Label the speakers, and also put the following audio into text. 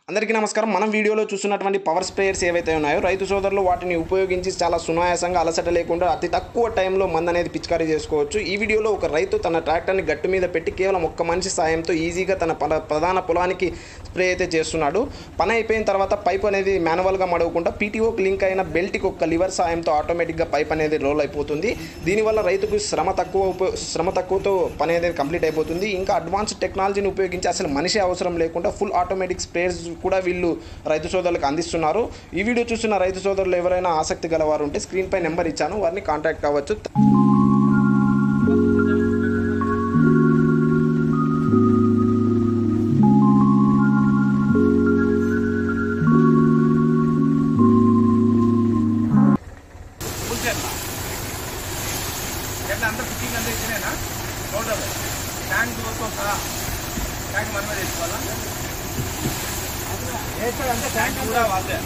Speaker 1: అందరికీ నమస్కారం. మనం వీడియోలో చూస్తున్నటువంటి పవర్ స్ప్రేయర్స్ ఏవైతే ఉన్నాయో రైతు సోదరులు వాటిని ఉపయోగించి చాలా సునాయాసంగా అలసట లేకుండా అతి తక్కువ టైంలో మందు అనేది పిచికారీ చేసుకోవచ్చు. ఈ వీడియోలో ఒక రైతు తన ట్రాక్టర్ని గట్టు మీద పెట్టి కేవలం ఒక్క మనిషి సాయంతో ఈజీగా తన ప్రధాన పొలానికి స్ప్రే అయితే చేస్తున్నాడు. పని అయిపోయిన తర్వాత పైప్ అనేది మాన్యువల్గా మడవకుండా పీటీఓకి లింక్ అయిన బెల్ట్కి ఒక లివర్ సాయంతో ఆటోమేటిక్గా పైప్ అనేది రోల్ అయిపోతుంది. దీనివల్ల రైతుకు శ్రమ తక్కువతో పని అనేది కంప్లీట్ అయిపోతుంది. ఇంకా అడ్వాన్స్ టెక్నాలజీని ఉపయోగించి అసలు మనిషి అవసరం లేకుండా ఫుల్ ఆటోమేటిక్ స్ప్రేయర్స్ కూడా వీళ్ళు రైతు సోదరులకు అందిస్తున్నారు. ఈ వీడియో చూస్తున్న రైతు సోదరులు ఎవరైనా ఆసక్తి గలవారు ఉంటే స్క్రీన్ పై నెంబర్ ఇచ్చాను, వారిని కాంటాక్ట్ కావచ్చు.
Speaker 2: ట్యాంక్ కూడా వాళ్ళే.